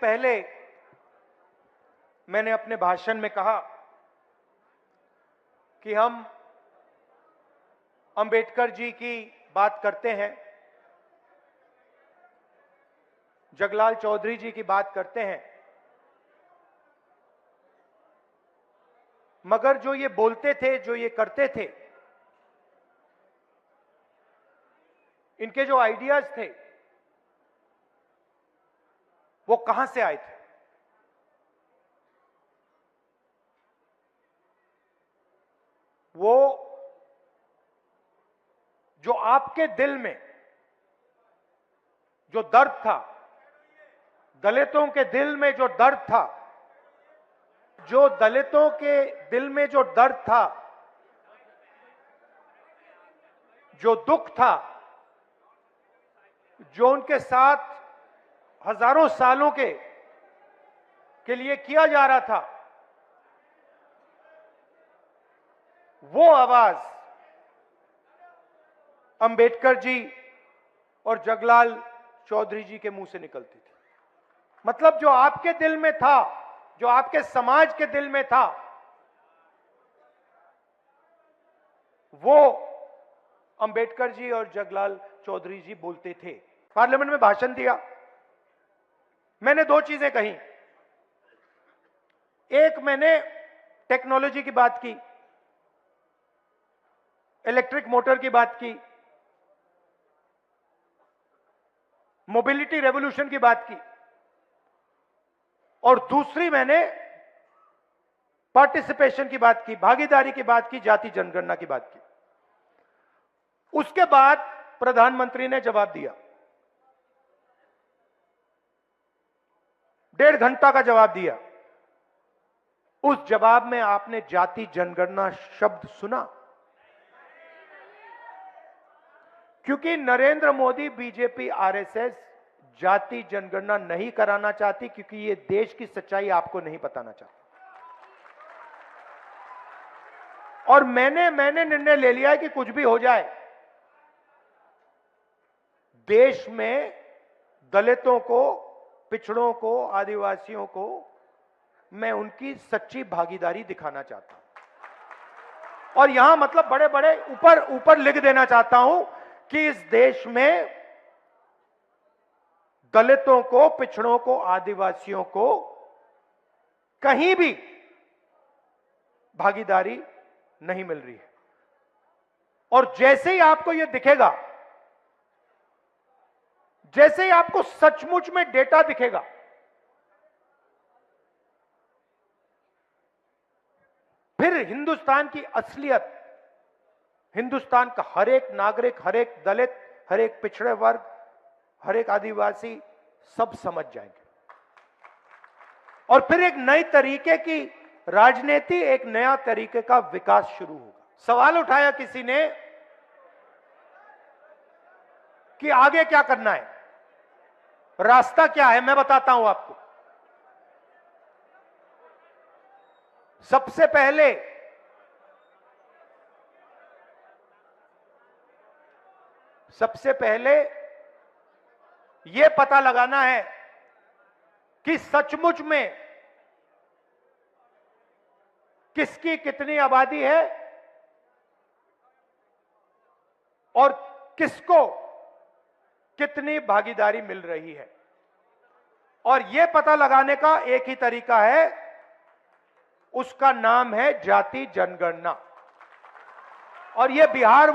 पहले मैंने अपने भाषण में कहा कि हम अंबेडकर जी की बात करते हैं, जगलाल चौधरी जी की बात करते हैं, मगर जो ये बोलते थे, जो ये करते थे, इनके जो आइडियाज थे वो कहां से आए थे? वो जो आपके दिल में जो दर्द था, दलितों के दिल में जो दर्द था, जो दलितों के दिल में जो दर्द था, जो दुख था, जो उनके साथ हजारों सालों के लिए किया जा रहा था, वो आवाज अंबेडकर जी और जगलाल चौधरी जी के मुंह से निकलती थी। मतलब जो आपके दिल में था, जो आपके समाज के दिल में था, वो अंबेडकर जी और जगलाल चौधरी जी बोलते थे। पार्लियामेंट में भाषण दिया, मैंने दो चीजें कही। एक, मैंने टेक्नोलॉजी की बात की, इलेक्ट्रिक मोटर की बात की, मोबिलिटी रेवोल्यूशन की बात की, और दूसरी मैंने पार्टिसिपेशन की बात की, भागीदारी की बात की, जाति जनगणना की बात की। उसके बाद प्रधानमंत्री ने जवाब दिया, 1.5 घंटा का जवाब दिया। उस जवाब में आपने जाति जनगणना शब्द सुना? क्योंकि नरेंद्र मोदी, बीजेपी, आरएसएस जाति जनगणना नहीं कराना चाहती, क्योंकि ये देश की सच्चाई आपको नहीं बताना चाहती। और मैंने निर्णय ले लिया है कि कुछ भी हो जाए, देश में दलितों को, पिछड़ों को, आदिवासियों को मैं उनकी सच्ची भागीदारी दिखाना चाहता हूं। और यहां मतलब बड़े बड़े ऊपर लिख देना चाहता हूं कि इस देश में दलितों को, पिछड़ों को, आदिवासियों को कहीं भी भागीदारी नहीं मिल रही है। और जैसे ही आपको यह दिखेगा, जैसे ही आपको सचमुच में डेटा दिखेगा, फिर हिंदुस्तान की असलियत, हिंदुस्तान का हर एक नागरिक, हर एक दलित, हर एक पिछड़े वर्ग, हर एक आदिवासी सब समझ जाएंगे। और फिर एक नई तरीके की राजनीति, एक नया तरीके का विकास शुरू होगा। सवाल उठाया किसी ने कि आगे क्या करना है, रास्ता क्या है? मैं बताता हूं आपको। सबसे पहले यह पता लगाना है कि सचमुच में किसकी कितनी आबादी है और किसको कितनी भागीदारी मिल रही है। और यह पता लगाने का एक ही तरीका है, उसका नाम है जाति जनगणना। और यह बिहार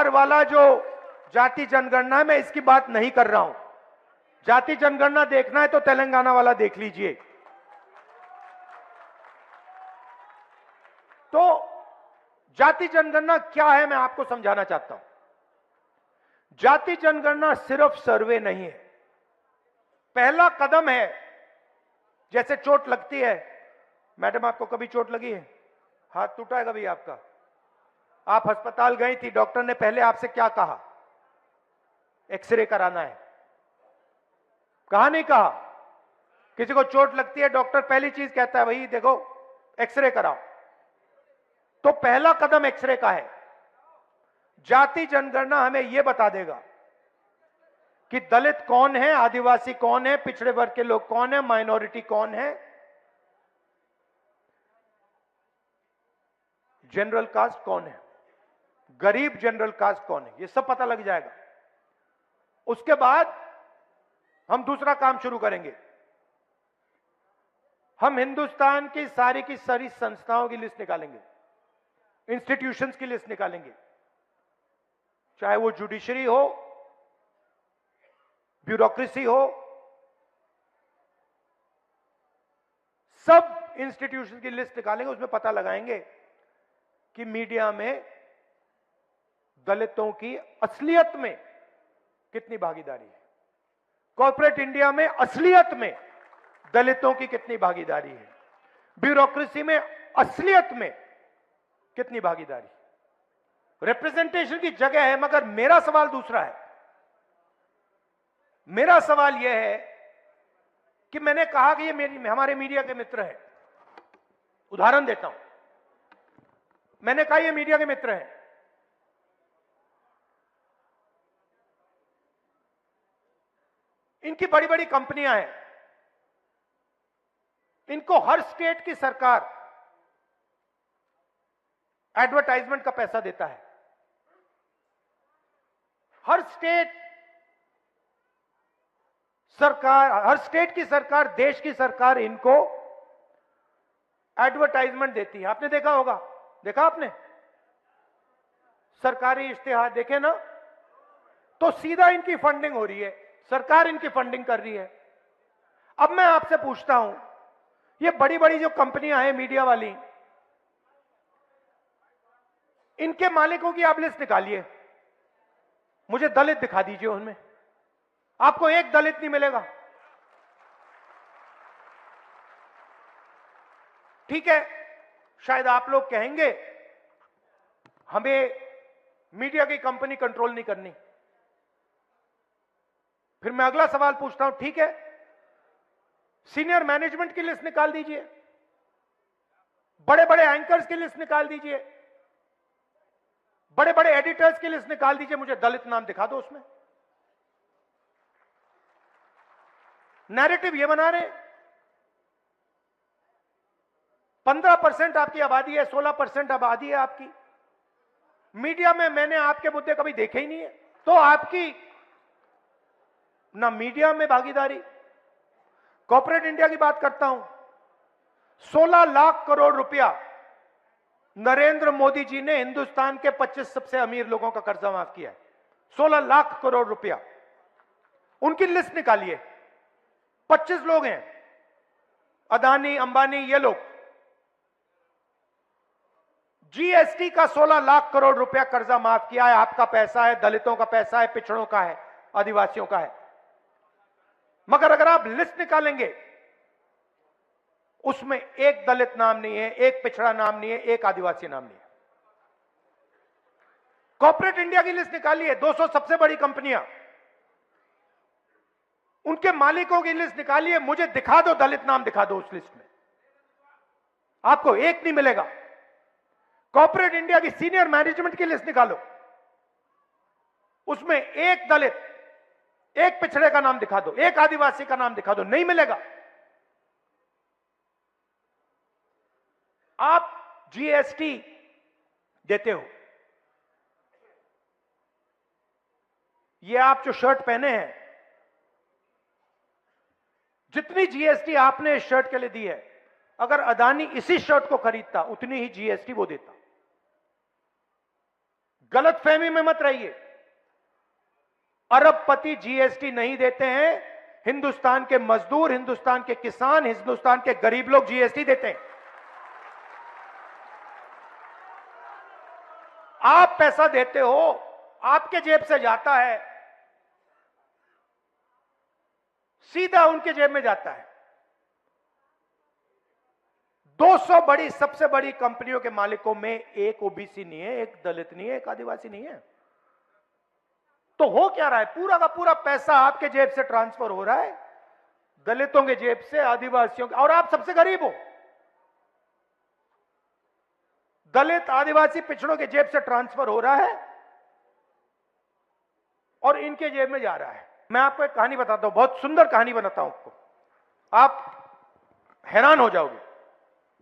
वाला जो जाति जनगणना है, मैं इसकी बात नहीं कर रहा हूं। जाति जनगणना देखना है तो तेलंगाना वाला देख लीजिए। तो जाति जनगणना क्या है, मैं आपको समझाना चाहता हूं। जाति जनगणना सिर्फ सर्वे नहीं है, पहला कदम है। जैसे चोट लगती है, मैडम आपको कभी चोट लगी है? हाथ टूटा है कभी आपका? आप अस्पताल गई थी, डॉक्टर ने पहले आपसे क्या कहा? एक्सरे कराना है। कहा नहीं कहा? किसी को चोट लगती है, डॉक्टर पहली चीज कहता है, भाई देखो एक्सरे कराओ। तो पहला कदम एक्सरे का है। जाति जनगणना हमें यह बता देगा कि दलित कौन है, आदिवासी कौन है, पिछड़े वर्ग के लोग कौन है, माइनॉरिटी कौन है, जनरल कास्ट कौन है, गरीब जनरल कास्ट कौन है, ये सब पता लग जाएगा। उसके बाद हम दूसरा काम शुरू करेंगे। हम हिंदुस्तान की सारी संस्थाओं की लिस्ट निकालेंगे, इंस्टीट्यूशंस की लिस्ट निकालेंगे, चाहे वो जुडिशरी हो, ब्यूरोक्रेसी हो, सब इंस्टीट्यूशन की लिस्ट निकालेंगे। उसमें पता लगाएंगे कि मीडिया में दलितों की असलियत में कितनी भागीदारी है, कॉर्पोरेट इंडिया में असलियत में दलितों की कितनी भागीदारी है, ब्यूरोक्रेसी में असलियत में कितनी भागीदारी। रिप्रेजेंटेशन की जगह है, मगर मेरा सवाल दूसरा है। मेरा सवाल यह है कि मैंने कहा कि ये हमारे मीडिया के मित्र हैं। उदाहरण देता हूं, मैंने कहा ये मीडिया के मित्र हैं, इनकी बड़ी बड़ी कंपनियां हैं, इनको हर स्टेट की सरकार एडवर्टाइजमेंट का पैसा देता है। हर स्टेट की सरकार, देश की सरकार इनको एडवर्टाइजमेंट देती है। आपने देखा होगा, देखा आपने सरकारी इश्तिहार देखे ना, तो सीधा इनकी फंडिंग हो रही है, सरकार इनकी फंडिंग कर रही है। अब मैं आपसे पूछता हूं, ये बड़ी बड़ी जो कंपनियां हैं मीडिया वाली, इनके मालिकों की आप लिस्ट निकालिए, मुझे दलित दिखा दीजिए उनमें, आपको एक दलित नहीं मिलेगा। ठीक है, शायद आप लोग कहेंगे हमें मीडिया की कंपनी कंट्रोल नहीं करनी। फिर मैं अगला सवाल पूछता हूं, ठीक है, सीनियर मैनेजमेंट की लिस्ट निकाल दीजिए, बड़े बड़े एंकर्स की लिस्ट निकाल दीजिए, बड़े बड़े एडिटर्स की लिस्ट निकाल दीजिए, मुझे दलित नाम दिखा दो उसमें। नैरेटिव ये बना रहे, 15% आपकी आबादी है, 16% आबादी है आपकी, मीडिया में मैंने आपके मुद्दे कभी देखे ही नहीं है। तो आपकी ना मीडिया में भागीदारी। कॉर्पोरेट इंडिया की बात करता हूं, 16 लाख करोड़ रुपया नरेंद्र मोदी जी ने हिंदुस्तान के 25 सबसे अमीर लोगों का कर्जा माफ किया है। 16 लाख करोड़ रुपया, उनकी लिस्ट निकालिए। 25 लोग हैं, अदानी, अंबानी, ये लोग। जीएसटी का 16 लाख करोड़ रुपया कर्जा माफ किया है। आपका पैसा है, दलितों का पैसा है, पिछड़ों का है, आदिवासियों का है। मगर अगर आप लिस्ट निकालेंगे, उसमें एक दलित नाम नहीं है, एक पिछड़ा नाम नहीं है, एक आदिवासी नाम नहीं है। कॉर्पोरेट इंडिया की लिस्ट निकालिए, 200 सबसे बड़ी कंपनियां, उनके मालिकों की लिस्ट निकालिए, मुझे दिखा दो, दलित नाम दिखा दो उस लिस्ट में, आपको एक नहीं मिलेगा। कॉर्पोरेट इंडिया की सीनियर मैनेजमेंट की लिस्ट निकालो, उसमें एक दलित, एक पिछड़े का नाम दिखा दो, एक आदिवासी का नाम दिखा दो, नहीं मिलेगा। आप जीएसटी देते हो, ये आप जो शर्ट पहने हैं, जितनी जीएसटी आपने इस शर्ट के लिए दी है, अगर अदानी इसी शर्ट को खरीदता उतनी ही जीएसटी वो देता। गलतफहमी में मत रहिए, अरबपति जीएसटी नहीं देते हैं, हिंदुस्तान के मजदूर, हिंदुस्तान के किसान, हिंदुस्तान के गरीब लोग जीएसटी देते हैं। आप पैसा देते हो, आपके जेब से जाता है, सीधा उनके जेब में जाता है। 200 बड़ी, सबसे बड़ी कंपनियों के मालिकों में एक ओबीसी नहीं है, एक दलित नहीं है, एक आदिवासी नहीं है। तो हो क्या रहा है, पूरा का पूरा पैसा आपके जेब से ट्रांसफर हो रहा है, दलितों के जेब से, आदिवासियों के, और आप सबसे गरीब हो। दलित, आदिवासी, पिछड़ों के जेब से ट्रांसफर हो रहा है और इनके जेब में जा रहा है। मैं आपको एक कहानी बताता हूं, बहुत सुंदर कहानी बताता हूं आपको, आप हैरान हो जाओगे।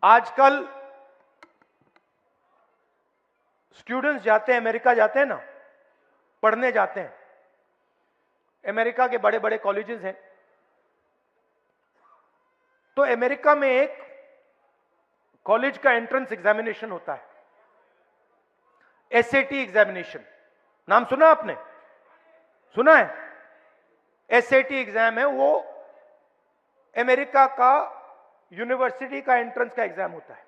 आजकल स्टूडेंट्स जाते हैं, अमेरिका जाते हैं ना, पढ़ने जाते हैं। अमेरिका के बड़े बड़े कॉलेजेस हैं। तो अमेरिका में एक कॉलेज का एंट्रेंस एग्जामिनेशन होता है, एसएटी एग्जामिनेशन। नाम सुना आपने? सुना है? एसएटी एग्जाम है वो, अमेरिका का यूनिवर्सिटी का एंट्रेंस का एग्जाम होता है।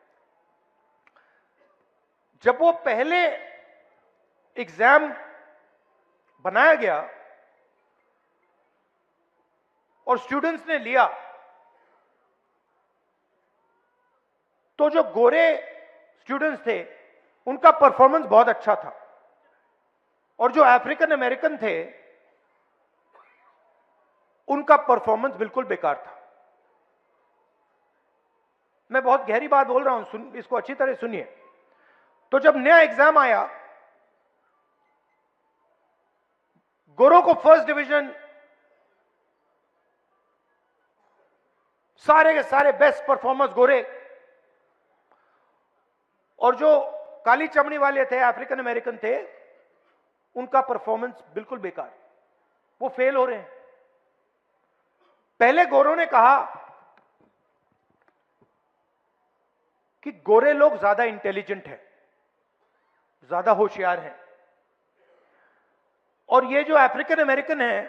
जब वो पहले एग्जाम बनाया गया और स्टूडेंट्स ने लिया, तो जो गोरे स्टूडेंट्स थे उनका परफॉर्मेंस बहुत अच्छा था, और जो अफ्रीकन अमेरिकन थे उनका परफॉर्मेंस बिल्कुल बेकार था। मैं बहुत गहरी बात बोल रहा हूं, इसको अच्छी तरह सुनिए। तो जब नया एग्जाम आया, गोरों को फर्स्ट डिवीजन, सारे के सारे बेस्ट परफॉर्मर्स गोरे, और जो काली चमड़ी वाले थे, अफ्रीकन अमेरिकन थे, उनका परफॉर्मेंस बिल्कुल बेकार, वो फेल हो रहे हैं। पहले गोरों ने कहा कि गोरे लोग ज्यादा इंटेलिजेंट हैं, ज्यादा होशियार हैं, और ये जो अफ्रीकन अमेरिकन हैं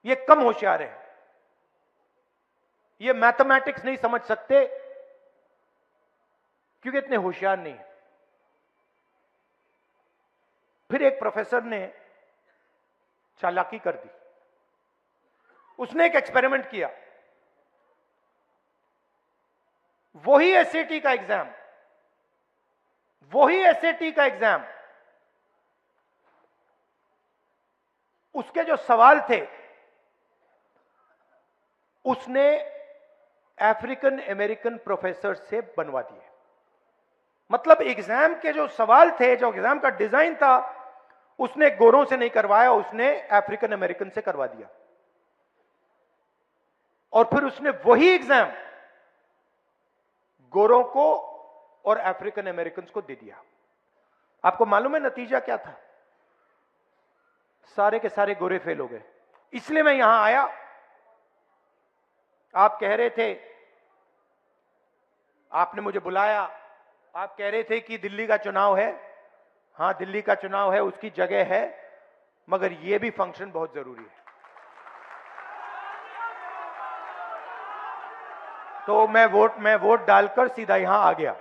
ये कम होशियार हैं, ये मैथमेटिक्स नहीं समझ सकते क्योंकि इतने होशियार नहीं है। फिर एक प्रोफेसर ने चालाकी कर दी, उसने एक एक्सपेरिमेंट किया। वही एसएटी का एग्जाम, उसके जो सवाल थे उसने अफ्रीकन अमेरिकन प्रोफेसर से बनवा दिए। मतलब एग्जाम के जो सवाल थे, जो एग्जाम का डिजाइन था, उसने गोरों से नहीं करवाया, उसने अफ्रीकन अमेरिकन से करवा दिया। और फिर उसने वही एग्जाम गोरों को और अफ्रीकन अमेरिकन को दे दिया। आपको मालूम है नतीजा क्या था? सारे के सारे गोरे फेल हो गए। इसलिए मैं यहां आया। आप कह रहे थे, आपने मुझे बुलाया, आप कह रहे थे कि दिल्ली का चुनाव है। हां, दिल्ली का चुनाव है, उसकी जगह है, मगर यह भी फंक्शन बहुत जरूरी है। तो मैं वोट डालकर सीधा यहां आ गया।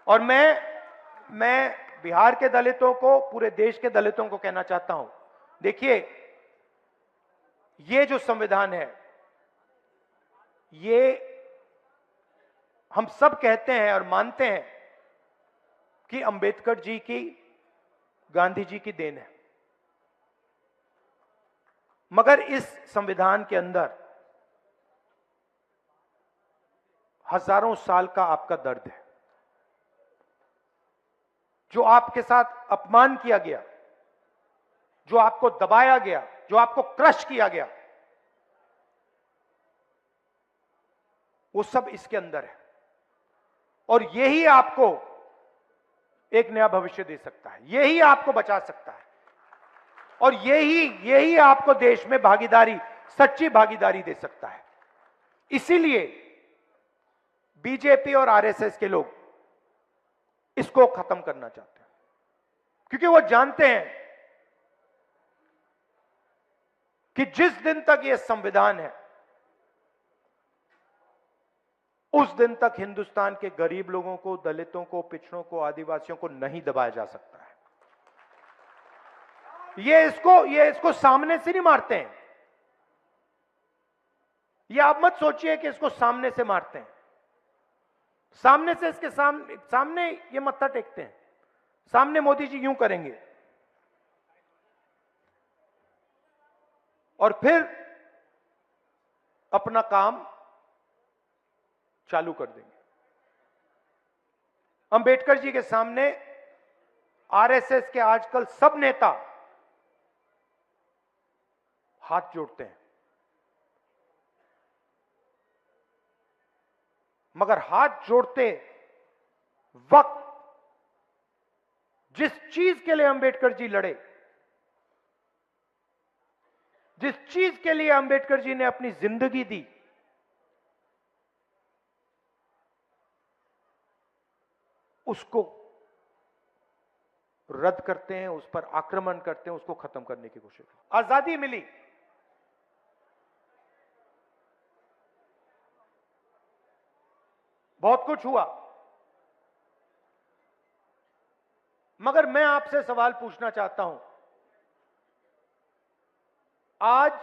और मैं बिहार के दलितों को, पूरे देश के दलितों को कहना चाहता हूं, देखिए, ये जो संविधान है, ये हम सब कहते हैं और मानते हैं कि अंबेडकर जी की, गांधी जी की देन है, मगर इस संविधान के अंदर हजारों साल का आपका दर्द है। जो आपके साथ अपमान किया गया, जो आपको दबाया गया, जो आपको क्रश किया गया, वो सब इसके अंदर है। और यही आपको एक नया भविष्य दे सकता है, यही आपको बचा सकता है, और यही आपको देश में भागीदारी, सच्ची भागीदारी दे सकता है। इसीलिए बीजेपी और आरएसएस के लोग इसको खत्म करना चाहते हैं, क्योंकि वो जानते हैं कि जिस दिन तक यह संविधान है, उस दिन तक हिंदुस्तान के गरीब लोगों को, दलितों को, पिछड़ों को, आदिवासियों को नहीं दबाया जा सकता है। ये इसको सामने से नहीं मारते हैं। ये आप मत सोचिए कि इसको सामने से मारते हैं। सामने से, इसके सामने ये मत्था टेकते हैं। सामने मोदी जी यूं करेंगे और फिर अपना काम चालू कर देंगे। अंबेडकर जी के सामने आरएसएस के आजकल सब नेता हाथ जोड़ते हैं, मगर हाथ जोड़ते वक्त जिस चीज के लिए अंबेडकर जी लड़े, जिस चीज के लिए अंबेडकर जी ने अपनी जिंदगी दी, उसको रद्द करते हैं, उस पर आक्रमण करते हैं, उसको खत्म करने की कोशिश। आजादी मिली, बहुत कुछ हुआ, मगर मैं आपसे सवाल पूछना चाहता हूं, आज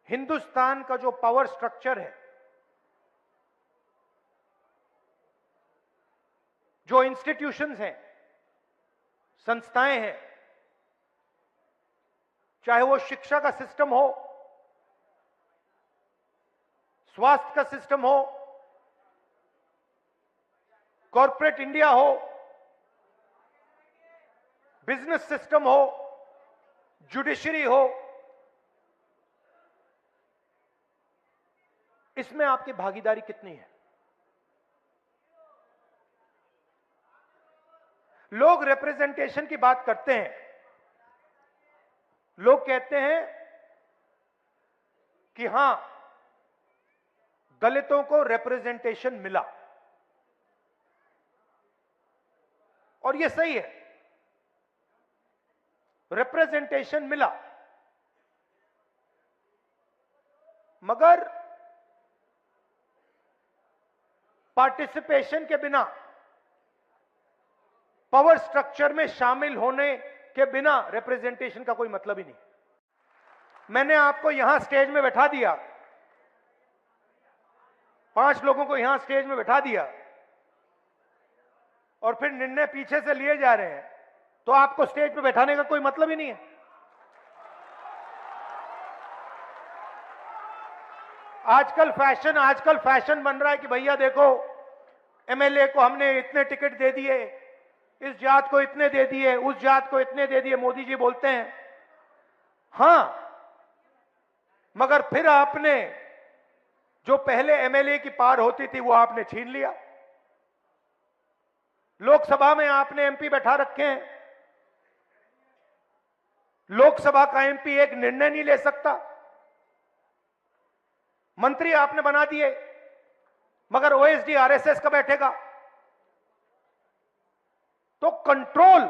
हिंदुस्तान का जो पावर स्ट्रक्चर है, जो इंस्टीट्यूशंस हैं, संस्थाएं हैं, चाहे वो शिक्षा का सिस्टम हो, स्वास्थ्य का सिस्टम हो, कॉर्पोरेट इंडिया हो, बिजनेस सिस्टम हो, जुडिशरी हो, इसमें आपकी भागीदारी कितनी है? लोग रिप्रेजेंटेशन की बात करते हैं, लोग कहते हैं कि हां, दलितों को रिप्रेजेंटेशन मिला, और यह सही है, रिप्रेजेंटेशन मिला, मगर पार्टिसिपेशन के बिना, पावर स्ट्रक्चर में शामिल होने के बिना रिप्रेजेंटेशन का कोई मतलब ही नहीं। मैंने आपको यहां स्टेज में बैठा दिया, 5 लोगों को यहां स्टेज में बैठा दिया, और फिर निर्णय पीछे से लिए जा रहे हैं, तो आपको स्टेज पे बैठाने का कोई मतलब ही नहीं है। आजकल फैशन बन रहा है कि भैया देखो, एमएलए को हमने इतने टिकट दे दिए, इस जात को इतने दे दिए, उस जात को इतने दे दिए, मोदी जी बोलते हैं। हां, मगर फिर आपने जो पहले एमएलए की पार होती थी वो आपने छीन लिया। लोकसभा में आपने एमपी बैठा रखे हैं, लोकसभा का एमपी एक निर्णय नहीं ले सकता, मंत्री आपने बना दिए, मगर ओएसडी आरएसएस का बैठेगा। तो कंट्रोल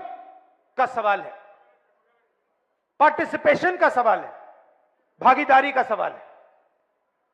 का सवाल है, पार्टिसिपेशन का सवाल है, भागीदारी का सवाल है।